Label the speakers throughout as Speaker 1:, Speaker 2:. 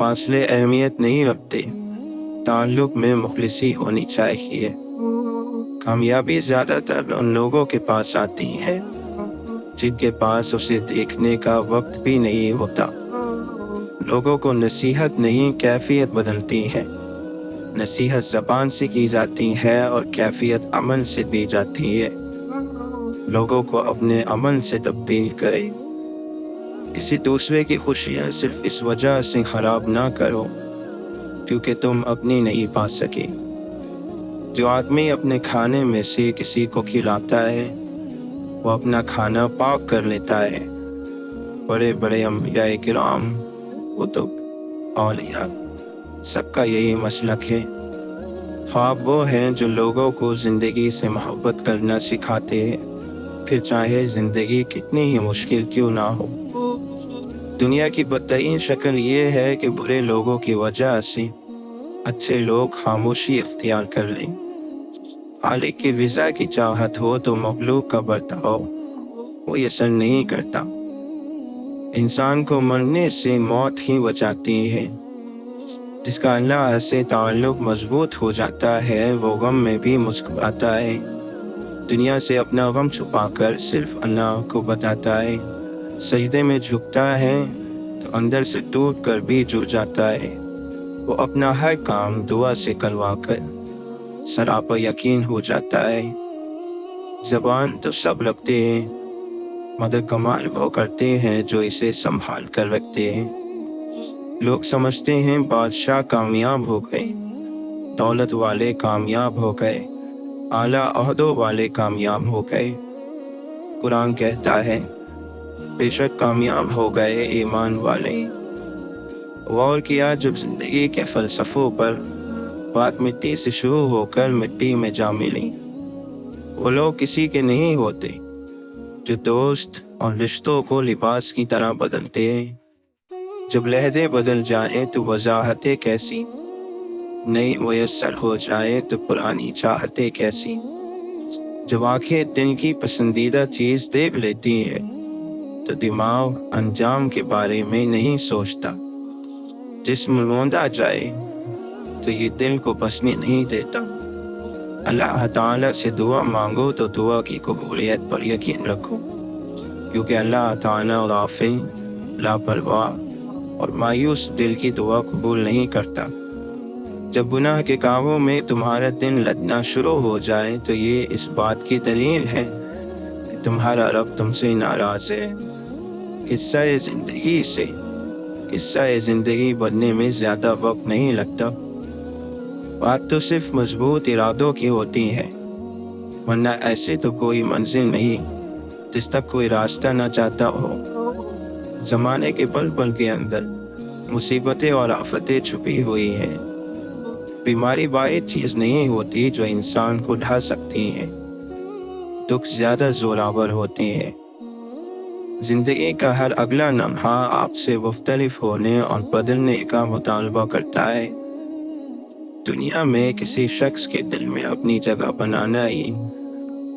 Speaker 1: فاصلے اہمیت نہیں رکھتے، تعلق میں مخلصی ہونی چاہیے۔ کامیابی زیادہ تر ان لوگوں کے پاس آتی ہے جن کے پاس اسے دیکھنے کا وقت بھی نہیں ہوتا۔ لوگوں کو نصیحت نہیں کیفیت بدلتی ہے۔ نصیحت زبان سے کی جاتی ہے اور کیفیت عمل سے دی جاتی ہے۔ لوگوں کو اپنے عمل سے تبدیل کرے۔ کسی دوسرے کی خوشیاں صرف اس وجہ سے خراب نہ کرو کیونکہ تم اپنی نہیں پا سکے۔ جو آدمی اپنے کھانے میں سے کسی کو کھلاتا ہے وہ اپنا کھانا پاک کر لیتا ہے۔ بڑے بڑے انبیاء کرام، کتب، اولیاء، سب کا یہی مسلک ہے۔ خواب وہ ہیں جو لوگوں کو زندگی سے محبت کرنا سکھاتے ہیں، پھر چاہے زندگی کتنی ہی مشکل کیوں نہ ہو۔ دنیا کی بدترین شکل یہ ہے کہ برے لوگوں کی وجہ سے اچھے لوگ خاموشی اختیار کر لیں۔ خالق کی رضا کی چاہت ہو تو مخلوق کا برتاؤ کوئی اثر نہیں کرتا۔ انسان کو مرنے سے موت ہی بچاتی ہے۔ جس کا اللہ سے تعلق مضبوط ہو جاتا ہے وہ غم میں بھی مسکراتا ہے۔ دنیا سے اپنا غم چھپا کر صرف اللہ کو بتاتا ہے۔ سجدے میں جھکتا ہے تو اندر سے ٹوٹ کر بھی جڑ جاتا ہے۔ وہ اپنا ہر کام دعا سے کروا کر سراپا یقین ہو جاتا ہے۔ زبان تو سب رکھتے ہیں مگر کمال وہ کرتے ہیں جو اسے سنبھال کر رکھتے ہیں۔ لوگ سمجھتے ہیں بادشاہ کامیاب ہو گئے، دولت والے کامیاب ہو گئے، اعلیٰ عہدوں والے کامیاب ہو گئے۔ قرآن کہتا ہے بے شک کامیاب ہو گئے ایمان والے۔ غور کیا جب زندگی کے فلسفوں پر بات مٹی سے شروع ہو کر مٹی میں جا ملی۔ وہ لوگ کسی کے نہیں ہوتے جو دوست اور رشتوں کو لباس کی طرح بدلتے ہیں۔ جب لہجے بدل جائیں تو وضاحتیں کیسی، نئی میسر ہو جائے تو پرانی چاہتیں کیسی۔ جب آنکھیں دل کی پسندیدہ چیز دیکھ لیتی ہیں تو دماغ انجام کے بارے میں نہیں سوچتا۔ جسم روندا جائے تو یہ دل کو بسنے نہیں دیتا۔ اللہ تعالیٰ سے دعا مانگو تو دعا کی قبولیت پر یقین رکھو، کیونکہ اللہ تعالیٰ غافل، لاپرواہ اور مایوس دل کی دعا قبول نہیں کرتا۔ جب گناہ کے کاموں میں تمہارا دل لگنا شروع ہو جائے تو یہ اس بات کی دلیل ہے کہ تمہارا رب تم سے ناراض ہے۔ قصہ زندگی بننے میں زیادہ وقت نہیں لگتا۔ بات تو صرف مضبوط ارادوں کی ہوتی ہے، ورنہ ایسے تو کوئی منزل نہیں جس تک کوئی راستہ نہ چاہتا ہو۔ زمانے کے پل پل کے اندر مصیبتیں اور آفتیں چھپی ہوئی ہیں۔ بیماری واحد چیز نہیں ہوتی جو انسان کو ڈھا سکتی ہے، دکھ زیادہ زوراور ہوتے ہیں۔ زندگی کا ہر اگلا لمحہ آپ سے مختلف ہونے اور بدلنے کا مطالبہ کرتا ہے۔ دنیا میں کسی شخص کے دل میں اپنی جگہ بنانا ہی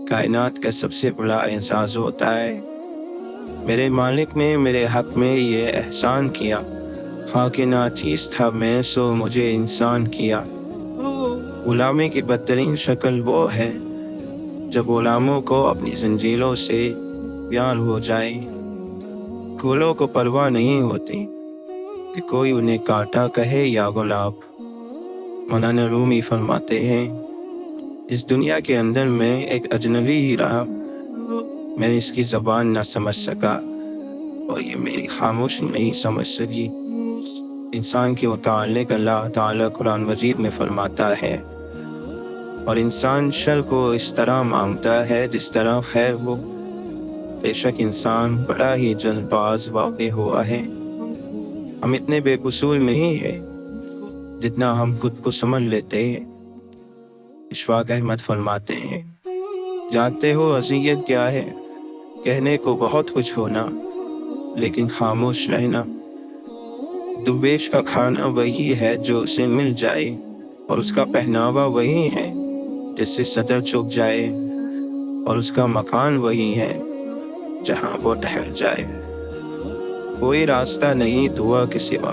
Speaker 1: کائنات کا سب سے بڑا اعزاز ہوتا ہے۔ میرے مالک نے میرے حق میں یہ احسان کیا، خاک ناچیز تھا میں سو مجھے انسان کیا۔ غلامی کی بدترین شکل وہ ہے جب غلاموں کو اپنی زنجیروں سے پیار ہو جائے۔ پھولوں کو پرواہ نہیں ہوتی کہ کوئی انہیں کاٹا کہے یا گلاب۔ مولانا رومی فرماتے ہیں اس دنیا کے اندر میں ایک اجنبی ہی رہا، میں اس کی زبان نہ سمجھ سکا اور یہ میری خاموشی نہیں سمجھ سکی۔ انسان کے متعلق اللہ تعالیٰ قرآن مجید میں فرماتا ہے اور انسان شر کو اس طرح مانگتا ہے جس طرح خیر ہو۔ بے شک انسان بڑا ہی جلد باز واقع ہوا ہے۔ ہم اتنے بے قصور نہیں ہیں جتنا ہم خود کو سمجھ لیتے ہیں۔ اشفاق احمد فرماتے ہیں جانتے ہو اذیت کیا ہے؟ کہنے کو بہت کچھ ہونا لیکن خاموش رہنا۔ درویش کا کھانا وہی ہے جو اسے مل جائے اور اس کا پہناوا وہی ہے جس سے صدر چوک جائے اور اس کا مکان وہی ہے جہاں وہ ٹھہر جائے۔ کوئی راستہ نہیں دعا کے سوا،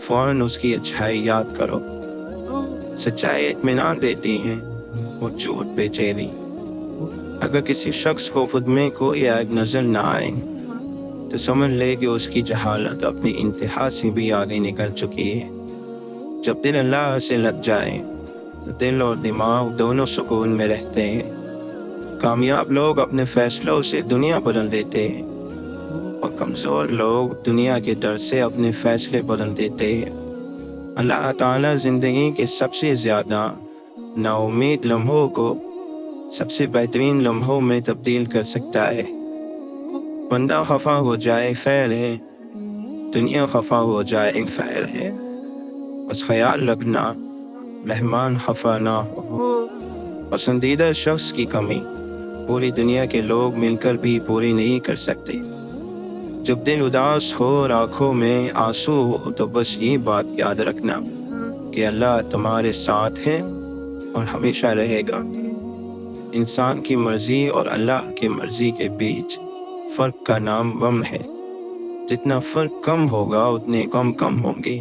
Speaker 1: فوراً اس کی اچھائی یاد کرو۔ سچائی اطمینان دیتی ہے اور جھوٹ بے چینی۔ اگر کسی شخص کو خود میں کوئی عیب نظر نہ آئے تو سمجھ لے کہ اس کی جہالت اپنی انتہا سے بھی آگے نکل چکی ہے۔ جب دل اللہ سے لگ جائے تو دل اور دماغ دونوں سکون میں رہتے ہیں۔ کامیاب لوگ اپنے فیصلوں سے دنیا بدل دیتے ہیں اور کمزور لوگ دنیا کے ڈر سے اپنے فیصلے بدل دیتے ہیں۔ اللہ تعالیٰ زندگی کے سب سے زیادہ نا امید لمحوں کو سب سے بہترین لمحوں میں تبدیل کر سکتا ہے۔ بندہ خفا ہو جائے خیر ہے، دنیا خفا ہو جائے خیر ہے، بس خیال رکھنا رحمان خفا نہ ہو۔ پسندیدہ شخص کی کمی پوری دنیا کے لوگ مل کر بھی پوری نہیں کر سکتے۔ جب دل اداس ہو اور آنکھوں میں آنسو ہو تو بس یہ بات یاد رکھنا کہ اللہ تمہارے ساتھ ہے اور ہمیشہ رہے گا۔ انسان کی مرضی اور اللہ کی مرضی کے بیچ فرق کا نام غم ہے۔ جتنا فرق کم ہوگا اتنے کم ہوں گے۔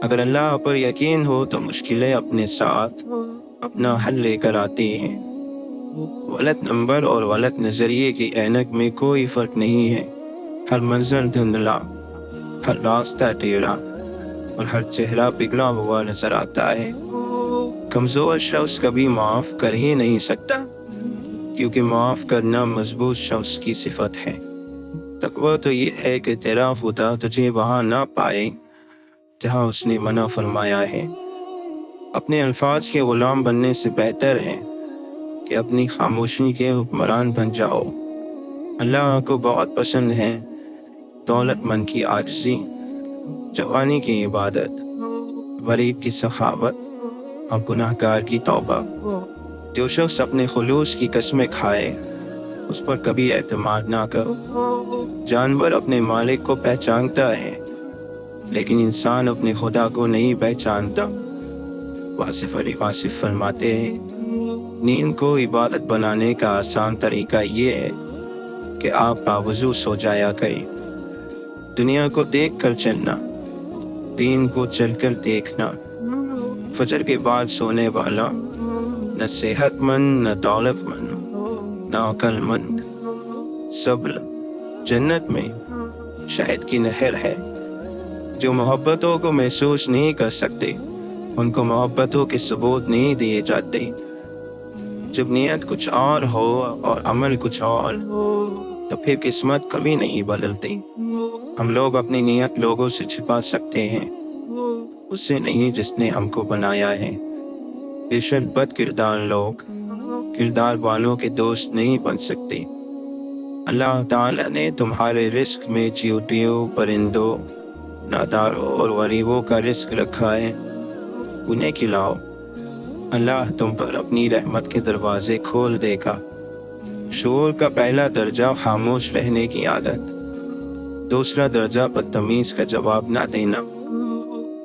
Speaker 1: اگر اللہ پر یقین ہو تو مشکلیں اپنے ساتھ اپنا حل لے کر آتی ہیں۔ غلط نمبر اور غلط نظریے کی اینک میں کوئی فرق نہیں ہے۔ ہر منظر دھندلا، ہر راستہ ٹیڑھا اور ہر چہرہ پگھلا ہوا نظر آتا ہے۔ کمزور شخص کبھی معاف کر ہی نہیں سکتا، کیونکہ معاف کرنا مضبوط شخص کی صفت ہے۔ تقویٰ تو یہ ہے کہ تیرا خدا تجھے وہاں نہ پائے جہاں اس نے منع فرمایا ہے۔ اپنے الفاظ کے غلام بننے سے بہتر ہے کہ اپنی خاموشی کے حکمران بن جاؤ۔ اللہ کو بہت پسند ہے دولت مند کی عاجزی، جوانی کی عبادت، غریب کی سخاوت اور گناہ گار کی توبہ۔ جو شخص اپنے خلوص کی قسمیں کھائے اس پر کبھی اعتماد نہ کرو۔ جانور اپنے مالک کو پہچانتا ہے لیکن انسان اپنے خدا کو نہیں پہچانتا۔ واصف علی واصف فرماتے ہیں، نیند کو عبادت بنانے کا آسان طریقہ یہ ہے کہ آپ باوضو سو جایا کریں۔ دنیا کو دیکھ کر چلنا، دین کو چل کر دیکھنا۔ فجر کے بعد سونے والا نہ صحت مند، نہ دولت مند، نہ عقل مند۔ صبر جنت میں شہد کی نہر ہے۔ جو محبتوں کو محسوس نہیں کر سکتے ان کو محبتوں کے ثبوت نہیں دیے جاتے۔ جب نیت کچھ اور ہو اور عمل کچھ اور تو پھر قسمت کبھی نہیں بدلتی۔ ہم لوگ اپنی نیت لوگوں سے چھپا سکتے ہیں، اس سے نہیں جس نے ہم کو بنایا ہے۔ بے شک بد کردار لوگ کردار والوں کے دوست نہیں بن سکتے۔ اللہ تعالیٰ نے تمہارے رزق میں چیونٹیوں، پرندوں، ناداروں اور غریبوں کا رزق رکھا ہے، انہیں کھلاؤ۔ اللہ تم پر اپنی رحمت کے دروازے کھول دے گا۔ شعور کا پہلا درجہ خاموش رہنے کی عادت، دوسرا درجہ بدتمیز کا جواب نہ دینا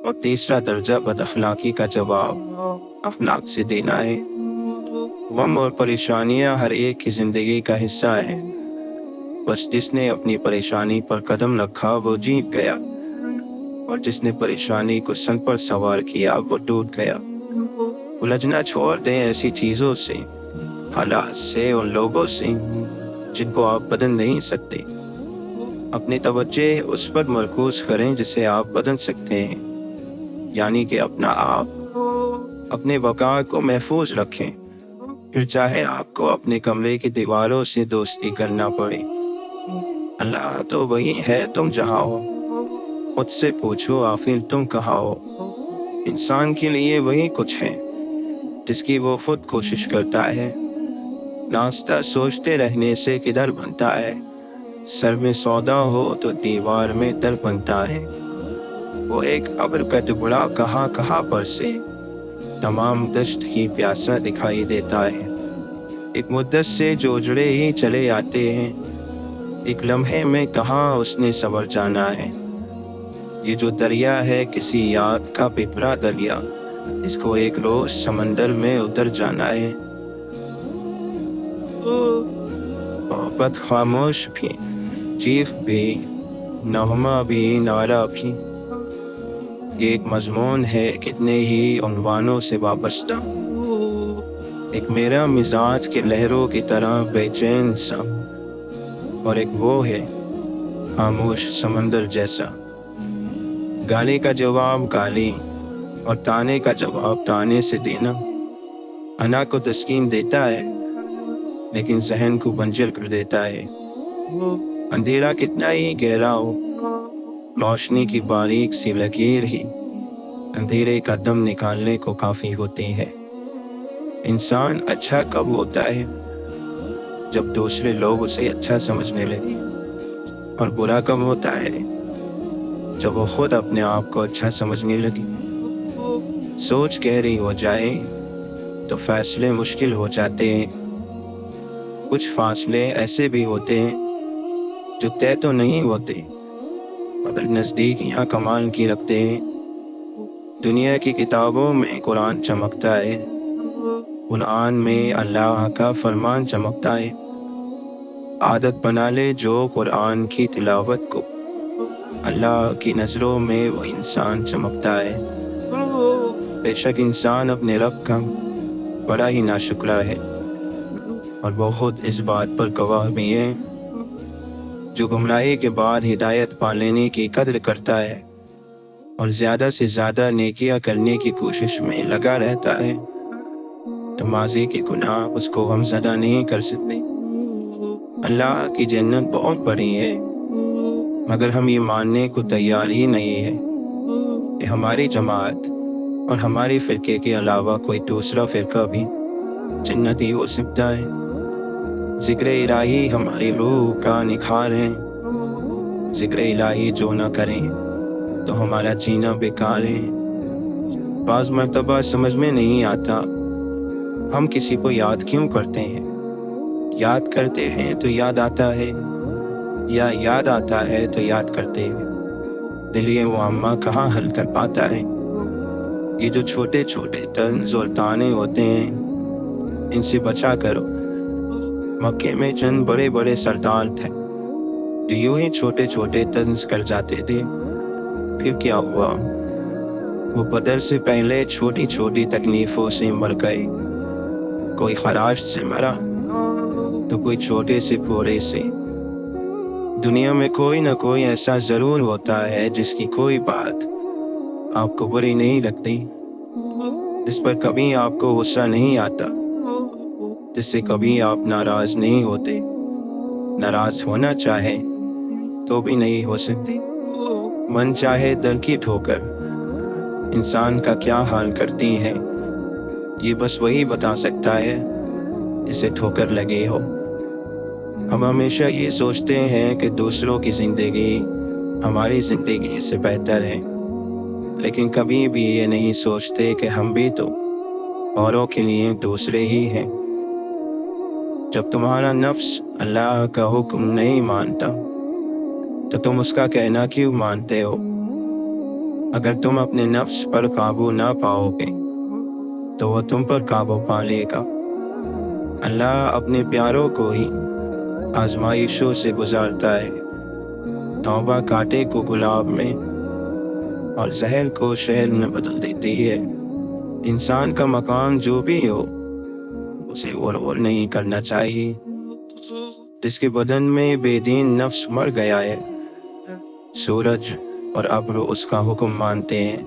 Speaker 1: اور تیسرا درجہ بد اخلاقی کا جواب اخلاق سے دینا ہے۔ غم اور پریشانیاں ہر ایک کی زندگی کا حصہ ہے، بس جس نے اپنی پریشانی پر قدم رکھا وہ جیت گیا اور جس نے پریشانی کو سن پر سوار کیا وہ ٹوٹ گیا۔ الجھنا چھوڑ دیں ایسی چیزوں سے، حالات سے، ان لوگوں سے جن کو آپ بدل نہیں سکتے۔ اپنی توجہ اس پر مرکوز کریں جسے آپ بدل سکتے ہیں، یعنی کہ اپنا آپ۔ اپنے وقار کو محفوظ رکھیں، پھر چاہے آپ کو اپنے کمرے کی دیواروں سے دوستی کرنا پڑے۔ اللہ تو وہی ہے تم جہاں ہو، خود سے پوچھو آخر تم کہاں ہو۔ انسان کے لیے وہی کچھ ہے جس کی وہ خود کوشش کرتا ہے۔ راستہ سوچتے رہنے سے کدھر بنتا ہے، سر میں سودا ہو تو دیوار میں در بنتا ہے۔ وہ ایک ابر کا ٹکڑا کہاں پر سے، تمام دشت ہی پیاسا دکھائی دیتا ہے۔ ایک مدت سے جو اجڑے ہی چلے آتے ہیں، ایک لمحے میں کہاں اس نے سنور جانا ہے۔ یہ جو دریا ہے کسی یاد کا پپرا دریا، اس کو ایک روز سمندر میں اتر جانا ہے۔ محبت خاموش بھی، چیخ بھی، نغمہ بھی، نعرہ بھی، یہ ایک مضمون ہے کتنے ہی عنوانوں سے وابستہ، ایک میرا مزاج کے لہروں کی طرح بے چین سا، اور ایک وہ ہے خاموش سمندر جیسا۔ گالی کا جواب گالی اور تانے کا جواب تانے سے دینا انا کو تسکین دیتا ہے، لیکن ذہن کو بنجر کر دیتا ہے۔ اندھیرا کتنا ہی گہرا ہو، روشنی کی باریک سی لکیر ہی اندھیرے کا دم نکالنے کو کافی ہوتی ہے۔ انسان اچھا کب ہوتا ہے؟ جب دوسرے لوگ اسے اچھا سمجھنے لگے، اور برا کب ہوتا ہے؟ جب وہ خود اپنے آپ کو اچھا سمجھنے لگے۔ سوچ گہری ہو جائے تو فیصلے مشکل ہو جاتے ہیں۔ کچھ فاصلے ایسے بھی ہوتے ہیں جو طے تو نہیں ہوتے، مگر نزدیکیاں کمال کی رکھتے ہیں۔ دنیا کی کتابوں میں قرآن چمکتا ہے، قرآن میں اللہ کا فرمان چمکتا ہے۔ عادت بنا لے جو قرآن کی تلاوت کو، اللہ کی نظروں میں وہ انسان چمکتا ہے۔ بے شک انسان اپنے رب کا بڑا ہی ناشکرا ہے، اور وہ خود اس بات پر گواہ بھی ہے۔ جو گمراہی کے بعد ہدایت پا لینے کی قدر کرتا ہے اور زیادہ سے زیادہ نیکیاں کرنے کی کوشش میں لگا رہتا ہے، تو ماضی کے گناہ اس کو غمزدہ نہیں کر سکتے۔ اللہ کی جنت بہت بڑی ہے، مگر ہم یہ ماننے کو تیار ہی نہیں ہے کہ ہماری جماعت اور ہماری فرقے کے علاوہ کوئی دوسرا فرقہ بھی جنتی ہو سکتا ہے۔ ذکر الہی ہماری روح کا نکھار ہے، ذکر الہی جو نہ کریں تو ہمارا جینا بیکار ہے۔ بعض مرتبہ سمجھ میں نہیں آتا ہم کسی کو یاد کیوں کرتے ہیں۔ یاد کرتے ہیں تو یاد آتا ہے، یا یاد آتا ہے تو یاد کرتے ہیں۔ دل یہ معمہ کہاں حل کر پاتا ہے۔ یہ جو چھوٹے چھوٹے طنز اور تانے ہوتے ہیں، ان سے بچا کرو۔ مکے میں چند بڑے بڑے سردار تھے جو یوں ہی چھوٹے چھوٹے طنز کر جاتے تھے، پھر کیا ہوا؟ وہ بدر سے پہلے چھوٹی چھوٹی تکلیفوں سے مر گئے۔ کوئی خراش سے مرا تو کوئی چھوٹے سے پھوڑے سے۔ دنیا میں کوئی نہ کوئی ایسا ضرور ہوتا ہے جس کی کوئی بات آپ کو بری نہیں لگتی، جس پر کبھی آپ کو غصہ نہیں آتا، جس سے کبھی آپ ناراض نہیں ہوتے۔ ناراض ہونا چاہے تو بھی نہیں ہو سکتے۔ من چاہے دل کی ٹھوکر انسان کا کیا حال کرتی ہے، یہ بس وہی بتا سکتا ہے جسے ٹھوکر لگے ہو۔ ہم ہمیشہ یہ سوچتے ہیں کہ دوسروں کی زندگی ہماری زندگی سے بہتر ہے، لیکن کبھی بھی یہ نہیں سوچتے کہ ہم بھی تو اوروں کے لیے دوسرے ہی ہیں۔ جب تمہارا نفس اللہ کا حکم نہیں مانتا تو تم اس کا کہنا کیوں مانتے ہو؟ اگر تم اپنے نفس پر قابو نہ پاؤ گے تو وہ تم پر قابو پا لے گا۔ اللہ اپنے پیاروں کو ہی آزمائشوں سے گزارتا ہے۔ توبہ کانٹے کو گلاب میں اور زہر کو شہد میں بدل دیتی ہے۔ انسان کا مقام جو بھی ہو، اسے غرور نہیں کرنا چاہیے۔ جس کے بدن میں بے دین نفس مر گیا ہے، سورج اور ابر اس کا حکم مانتے ہیں۔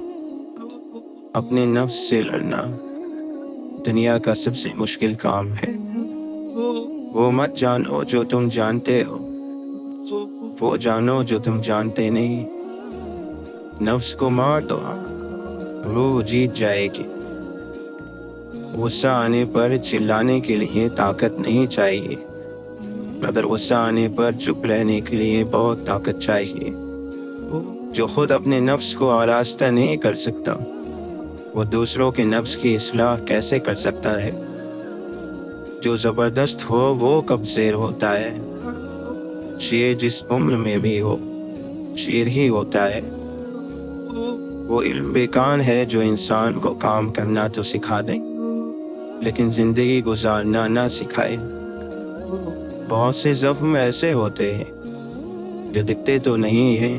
Speaker 1: اپنے نفس سے لڑنا دنیا کا سب سے مشکل کام ہے۔ وہ مت جانو جو تم جانتے ہو، وہ جانو جو تم جانتے نہیں۔ نفس کو مار دو، روح جیت جائے گی۔ غصہ آنے پر چلانے کے لیے طاقت نہیں چاہیے، مگر غصہ آنے پر چپ رہنے کے لیے بہت طاقت چاہیے۔ جو خود اپنے نفس کو آراستہ نہیں کر سکتا، وہ دوسروں کے نفس کی اصلاح کیسے کر سکتا ہے؟ جو زبردست ہو وہ کب زیر ہوتا ہے؟ شیر جس عمر میں بھی ہو، شیر ہی ہوتا ہے۔ وہ علم بیکان ہے جو انسان کو کام کرنا تو سکھا دے، لیکن زندگی گزارنا نہ سکھائے۔ بہت سے زخم ایسے ہوتے ہیں جو دکھتے تو نہیں ہیں،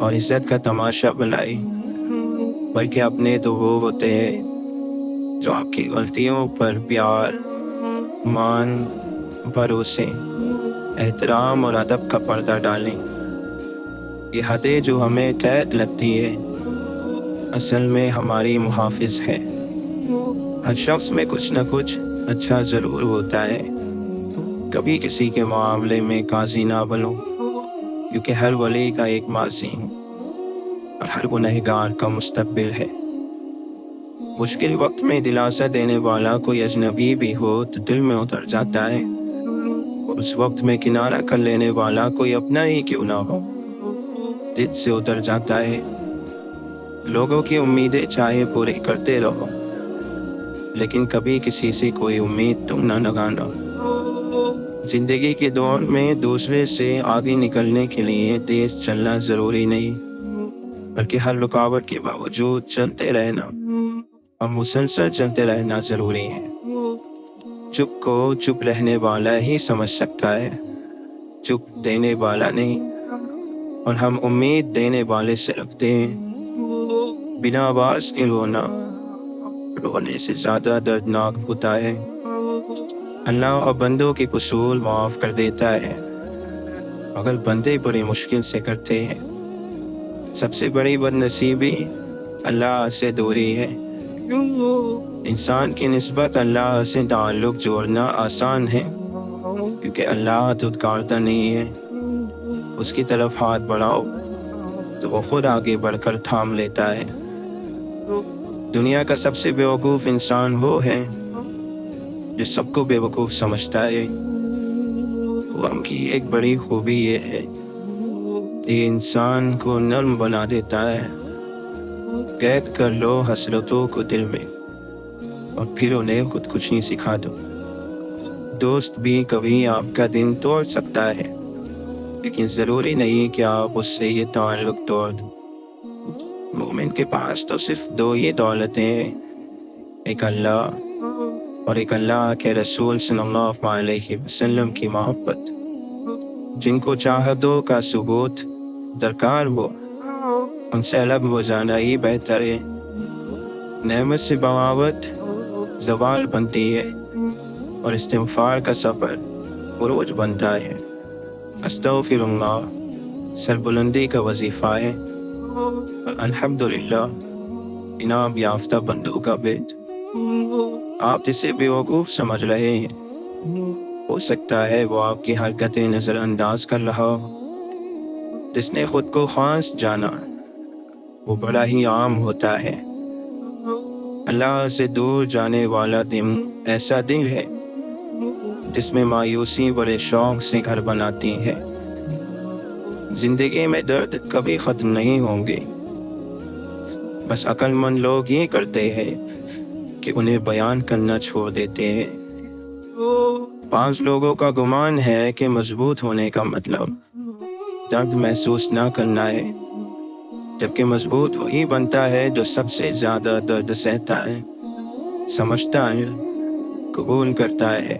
Speaker 1: اور عزت کا تماشا بنائے، بلکہ اپنے تو وہ ہوتے ہیں جو آپ کی غلطیوں پر پیار، مان، بھروسے، احترام اور ادب کا پردہ ڈالیں۔ یہ حدیں جو ہمیں قید لگتی ہے اصل میں ہماری محافظ ہے۔ ہر شخص میں کچھ نہ کچھ اچھا ضرور ہوتا ہے۔ کبھی کسی کے معاملے میں قاضی نہ بنو، کیونکہ ہر ولی کا ایک ماضی اور ہر گنہگار کا مستقبل ہے۔ مشکل وقت میں دلاسا دینے والا کوئی اجنبی بھی ہو تو دل میں اتر جاتا ہے، اور اس وقت میں کنارہ کر لینے والا کوئی اپنا ہی کیوں نہ ہو دل سے اتر جاتا ہے۔ لوگوں کی امیدیں چاہے پوری کرتے رہو، لیکن کبھی کسی سے کوئی امید تم نہ لگانا۔ زندگی کے دور میں دوسرے سے آگے نکلنے کے لیے تیز چلنا ضروری نہیں، بلکہ ہر رکاوٹ کے باوجود چلتے رہنا اور مسلسل چلتے رہنا ضروری ہے۔ چپ کو چپ رہنے والا ہی سمجھ سکتا ہے، چپ دینے والا نہیں، اور ہم امید دینے والے سے رکھتے ہیں۔ بنا آواز کے رونے سے زیادہ دردناک ہوتا ہے۔ اللہ اور بندوں کے قصور معاف کر دیتا ہے، مگر بندے بڑی مشکل سے کرتے ہیں۔ سب سے بڑی بد نصیبی اللہ سے دوری ہے۔ انسان کی نسبت اللہ سے تعلق جوڑنا آسان ہے، کیونکہ اللہ دھتکارتا نہیں ہے۔ اس کی طرف ہاتھ بڑھاؤ تو وہ خود آگے بڑھ کر تھام لیتا ہے۔ دنیا کا سب سے بیوقوف انسان وہ ہے جو سب کو بیوقوف سمجھتا ہے۔ غم کی ایک بڑی خوبی یہ ہے کہ یہ انسان کو نرم بنا دیتا ہے۔ قید کر لو حسرتوں کو دل میں اور پھر انہیں خودکشی سکھا دو۔ دوست بھی کبھی آپ کا دن توڑ سکتا ہے، لیکن ضروری نہیں کہ آپ اس سے یہ تعلق توڑ دو۔ مومن کے پاس تو صرف دو ہی دولتیں ہیں، ایک اللہ اور ایک اللہ کے رسول صلی اللہ علیہ وسلم کی محبت۔ جن کو چاہتوں کا ثبوت درکار ہو ان سے الگ ہو جانا ہی بہتر ہے۔ نعمت سے بغاوت زوال بنتی ہے، اور استغفار کا سفر عروج بنتا ہے۔ استغفر اللہ سربلندی کا وظیفہ ہے، اور الحمدللہ انعام یافتہ بندوں کا بیت۔ آپ جسے بیوقوف سمجھ رہے ہیں، ہو سکتا ہے وہ آپ کی حرکتیں نظر انداز کر رہا ہو۔ جس نے خود کو خاص جانا وہ بڑا ہی عام ہوتا ہے۔ اللہ سے دور جانے والا دن ایسا دن ہے جس میں مایوسی بڑے شوق سے گھر بناتی ہے۔ زندگی میں درد کبھی ختم نہیں ہوں گے، بس عقل مند لوگ یہ کرتے ہیں کہ انہیں بیان کرنا چھوڑ دیتے ہیں۔ 5 لوگوں کا گمان ہے کہ مضبوط ہونے کا مطلب درد محسوس نہ کرنا ہے، جبکہ مضبوط وہی بنتا ہے جو سب سے زیادہ درد سہتا ہے، سمجھتا ہے، قبول کرتا ہے۔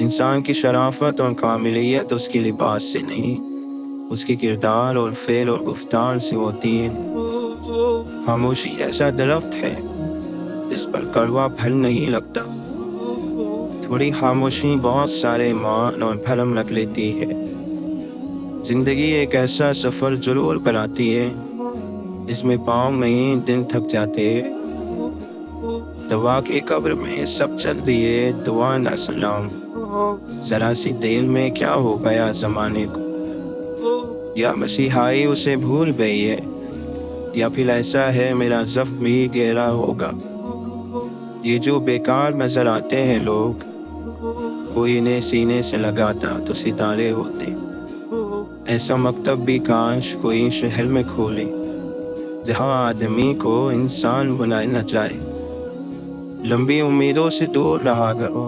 Speaker 1: انسان کی شرافت اور کاملیت اس کے لباس سے نہیں، اس کے کردار اور فعل اور گفتار سے ہوتی ہے۔ خاموشی ایسا درخت ہے جس پر کڑوا پھل نہیں لگتا۔ تھوڑی خاموشی بہت سارے مان اور بھرم رکھ لیتی ہے۔ زندگی ایک ایسا سفر ضرور کراتی ہے جس میں پاؤں نہیں دن تھک جاتے ہیں۔ دعا کی قبر میں سب چل دیے دعا نہ سلام، ذرا سی دیر میں کیا ہو گیا زمانے کو۔ یا مسیحائی اسے بھول گئی ہے، یا پھر ایسا ہے میرا زخم بھی گہرا ہوگا۔ یہ جو بیکار نظر آتے ہیں لوگ، کوئی انہیں سینے سے لگاتا تو ستارے ہوتے۔ ایسا مکتب بھی کاش کوئی شہر میں کھولے جہاں آدمی کو انسان بنائے نہ جائے۔ لمبی امیدوں سے دور رہا کرو،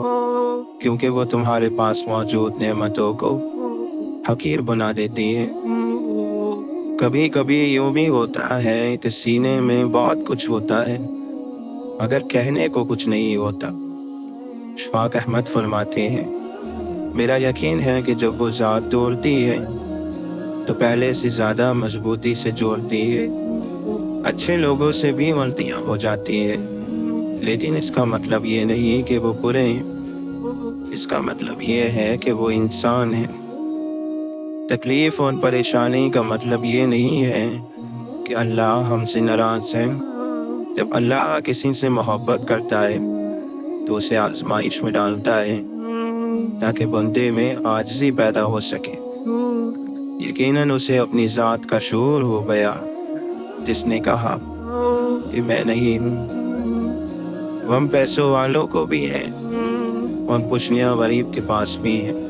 Speaker 1: کیونکہ وہ تمہارے پاس موجود نعمتوں کو حقیر بنا دیتی ہے۔ کبھی کبھی یوں بھی ہوتا ہے کہ سینے میں بہت کچھ ہوتا ہے مگر کہنے کو کچھ نہیں ہوتا۔ شفاق احمد فرماتے ہیں، میرا یقین ہے کہ جب وہ ذات توڑتی ہے تو پہلے سے زیادہ مضبوطی سے جوڑتی ہے۔ اچھے لوگوں سے بھی غلطیاں ہو جاتی ہیں، لیکن اس کا مطلب یہ نہیں کہ وہ برے ہیں، اس کا مطلب یہ ہے کہ وہ انسان ہیں۔ تکلیف اور پریشانی کا مطلب یہ نہیں ہے کہ اللہ ہم سے ناراض ہے۔ جب اللہ کسی سے محبت کرتا ہے تو اسے آزمائش میں ڈالتا ہے تاکہ بندے میں عاجزی پیدا ہو سکے۔ یقیناً اسے اپنی ذات کا شعور ہو گیا، جس نے کہا کہ میں نہیں ہوں۔ غم پیسوں والوں کو بھی ہے اور خوشیاں غریب کے پاس بھی ہیں۔